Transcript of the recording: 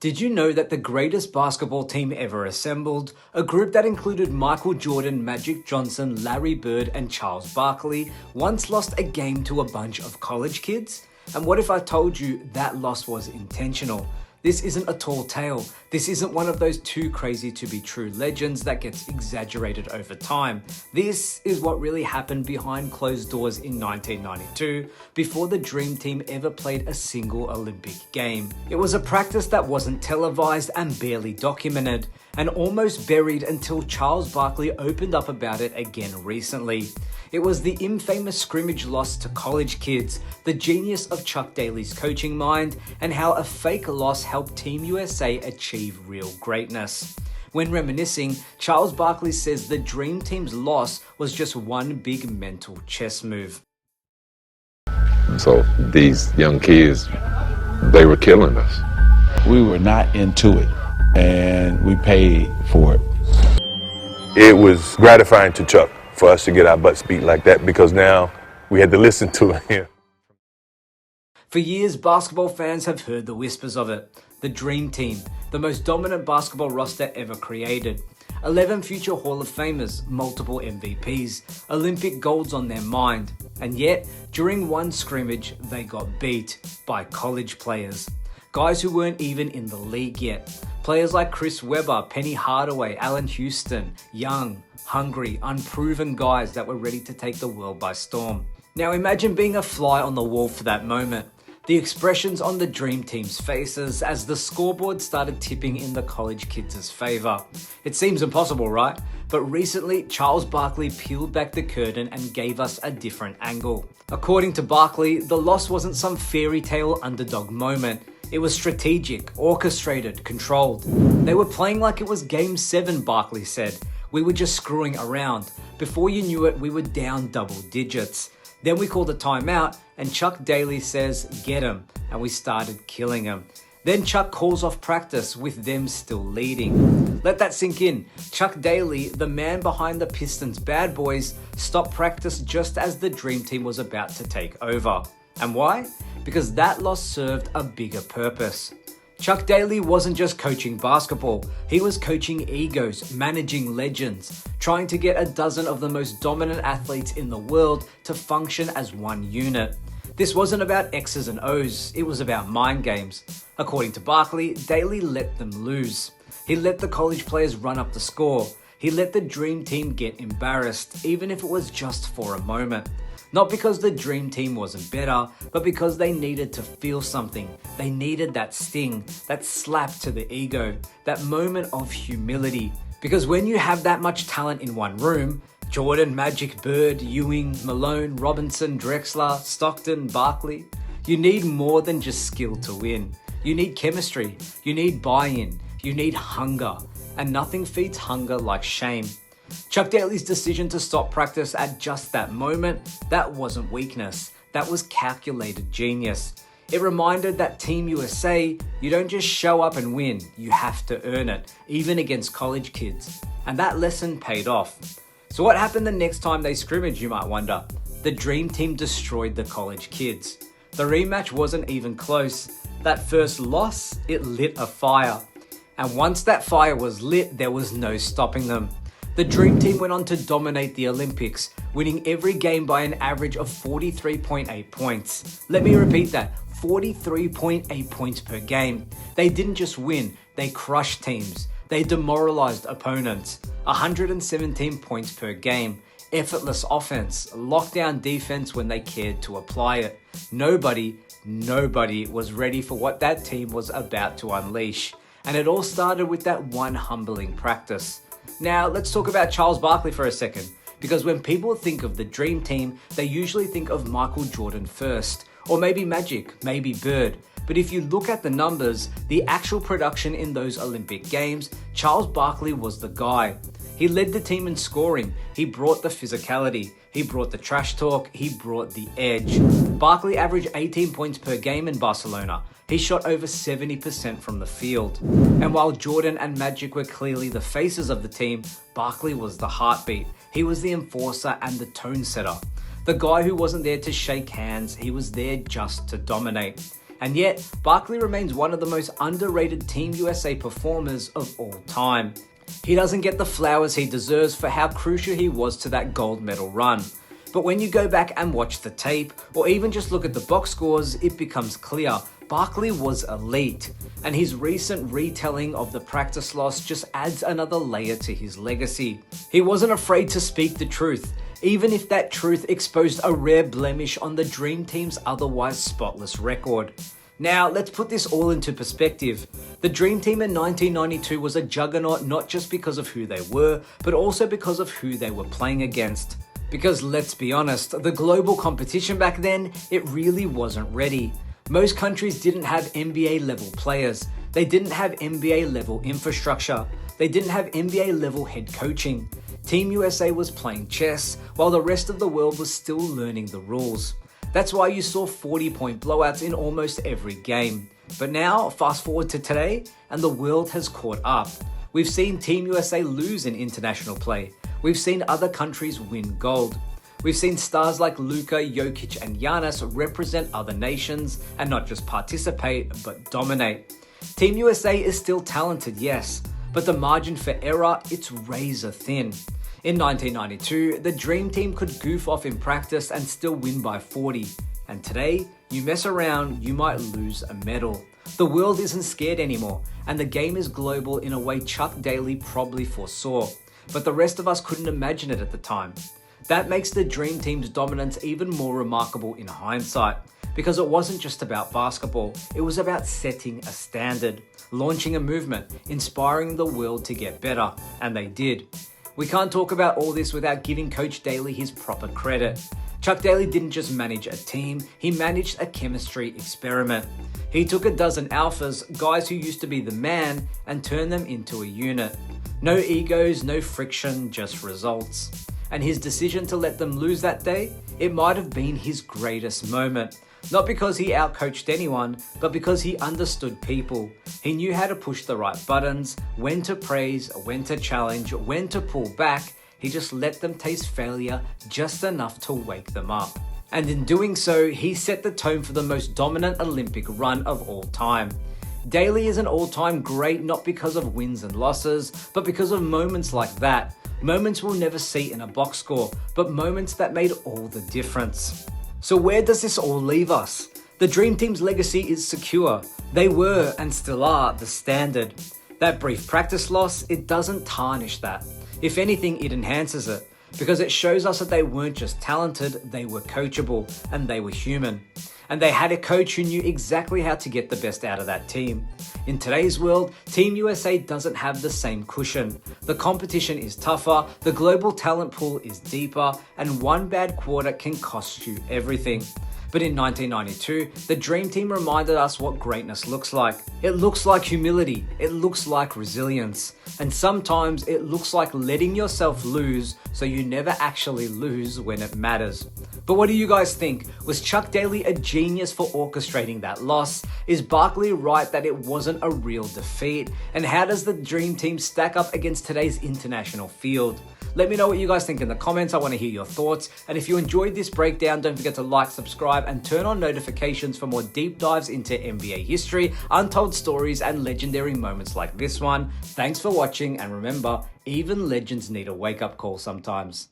Did you know that the greatest basketball team ever assembled, a group that included Michael Jordan, Magic Johnson, Larry Bird, and Charles Barkley, once lost a game to a bunch of college kids? And what if I told you that loss was intentional? This isn't a tall tale. This isn't one of those too crazy to be true legends that gets exaggerated over time. This is what really happened behind closed doors in 1992, before the Dream Team ever played a single Olympic game. It was a practice that wasn't televised and barely documented, and almost buried until Charles Barkley opened up about it again recently. It was the infamous scrimmage loss to college kids, the genius of Chuck Daly's coaching mind, and how a fake loss helped Team USA achieve real greatness. When reminiscing, Charles Barkley says the Dream Team's loss was just one big mental chess move. So these young kids, they were killing us. We were not into it, and we paid for it. It was gratifying to Chuck for us to get our butts beat like that, because now we had to listen to him. For years, basketball fans have heard the whispers of it. The Dream Team, the most dominant basketball roster ever created. 11 future Hall of Famers, multiple MVPs, Olympic golds on their mind. And yet, during one scrimmage, they got beat by college players. Guys who weren't even in the league yet. Players like Chris Webber, Penny Hardaway, Allen Houston, young, hungry, unproven guys that were ready to take the world by storm. Now imagine being a fly on the wall for that moment. The expressions on the Dream Team's faces as the scoreboard started tipping in the college kids' favor. It seems impossible, right? But recently, Charles Barkley peeled back the curtain and gave us a different angle. According to Barkley, the loss wasn't some fairy tale underdog moment. It was strategic, orchestrated, controlled. They were playing like it was Game 7, Barkley said. We were just screwing around. Before you knew it, we were down double digits. Then we called a timeout, and Chuck Daly says, "Get him," and we started killing him. Then Chuck calls off practice with them still leading. Let that sink in. Chuck Daly, the man behind the Pistons' bad boys, stopped practice just as the Dream Team was about to take over. And why? Because that loss served a bigger purpose. Chuck Daly wasn't just coaching basketball, he was coaching egos, managing legends, trying to get a dozen of the most dominant athletes in the world to function as one unit. This wasn't about X's and O's, it was about mind games. According to Barkley, Daly let them lose. He let the college players run up the score. He let the Dream Team get embarrassed, even if it was just for a moment. Not because the Dream Team wasn't better, but because they needed to feel something. They needed that sting, that slap to the ego, that moment of humility. Because when you have that much talent in one room, Jordan, Magic, Bird, Ewing, Malone, Robinson, Drexler, Stockton, Barkley, you need more than just skill to win. You need chemistry, you need buy-in, you need hunger, and nothing feeds hunger like shame. Chuck Daly's decision to stop practice at just that moment, that wasn't weakness, that was calculated genius. It reminded that Team USA, you don't just show up and win, you have to earn it, even against college kids. And that lesson paid off. So what happened the next time they scrimmaged, you might wonder? The Dream Team destroyed the college kids. The rematch wasn't even close. That first loss, it lit a fire. And once that fire was lit, there was no stopping them. The Dream Team went on to dominate the Olympics, winning every game by an average of 43.8 points. Let me repeat that, 43.8 points per game. They didn't just win, they crushed teams. They demoralized opponents. 117 points per game. Effortless offense, lockdown defense when they cared to apply it. Nobody was ready for what that team was about to unleash. And it all started with that one humbling practice. Now, let's talk about Charles Barkley for a second, because when people think of the Dream Team, they usually think of Michael Jordan first, or maybe Magic, maybe Bird. But if you look at the numbers, the actual production in those Olympic Games, Charles Barkley was the guy. He led the team in scoring, he brought the physicality, he brought the trash talk, he brought the edge. Barkley averaged 18 points per game in Barcelona. He shot over 70% from the field. And while Jordan and Magic were clearly the faces of the team, Barkley was the heartbeat. He was the enforcer and the tone setter. The guy who wasn't there to shake hands, he was there just to dominate. And yet, Barkley remains one of the most underrated Team USA performers of all time. He doesn't get the flowers he deserves for how crucial he was to that gold medal run. But when you go back and watch the tape, or even just look at the box scores, it becomes clear Barkley was elite, and his recent retelling of the practice loss just adds another layer to his legacy. He wasn't afraid to speak the truth, even if that truth exposed a rare blemish on the Dream Team's otherwise spotless record. Now, let's put this all into perspective. The Dream Team in 1992 was a juggernaut not just because of who they were, but also because of who they were playing against. Because let's be honest, the global competition back then, it really wasn't ready. Most countries didn't have NBA level players. They didn't have NBA level infrastructure. They didn't have NBA level head coaching. Team USA was playing chess, while the rest of the world was still learning the rules. That's why you saw 40-point blowouts in almost every game. But now, fast forward to today, and the world has caught up. We've seen Team USA lose in international play. We've seen other countries win gold. We've seen stars like Luka, Jokic, and Giannis represent other nations and not just participate, but dominate. Team USA is still talented, yes, but the margin for error, it's razor thin. In 1992, the Dream Team could goof off in practice and still win by 40. And today, you mess around, you might lose a medal. The world isn't scared anymore, and the game is global in a way Chuck Daly probably foresaw. But the rest of us couldn't imagine it at the time. That makes the Dream Team's dominance even more remarkable in hindsight, because it wasn't just about basketball, it was about setting a standard, launching a movement, inspiring the world to get better, and they did. We can't talk about all this without giving Coach Daly his proper credit. Chuck Daly didn't just manage a team, he managed a chemistry experiment. He took a dozen alphas, guys who used to be the man, and turned them into a unit. No egos, no friction, just results. And his decision to let them lose that day, it might have been his greatest moment. Not because he outcoached anyone, but because he understood people. He knew how to push the right buttons, when to praise, when to challenge, when to pull back. He just let them taste failure just enough to wake them up. And in doing so, he set the tone for the most dominant Olympic run of all time. Daly is an all-time great not because of wins and losses, but because of moments like that. Moments we'll never see in a box score, but moments that made all the difference. So where does this all leave us? The Dream Team's legacy is secure. They were, and still are, the standard. That brief practice loss, it doesn't tarnish that. If anything, it enhances it, because it shows us that they weren't just talented, they were coachable, and they were human. And they had a coach who knew exactly how to get the best out of that team. In today's world, Team USA doesn't have the same cushion. The competition is tougher, the global talent pool is deeper, and one bad quarter can cost you everything. But in 1992, the Dream Team reminded us what greatness looks like. It looks like humility, it looks like resilience, and sometimes it looks like letting yourself lose so you never actually lose when it matters. But what do you guys think? Was Chuck Daly a genius for orchestrating that loss? Is Barkley right that it wasn't a real defeat? And how does the Dream Team stack up against today's international field? Let me know what you guys think in the comments. I want to hear your thoughts. And if you enjoyed this breakdown, don't forget to like, subscribe, and turn on notifications for more deep dives into NBA history, untold stories, and legendary moments like this one. Thanks for watching, and remember, even legends need a wake-up call sometimes.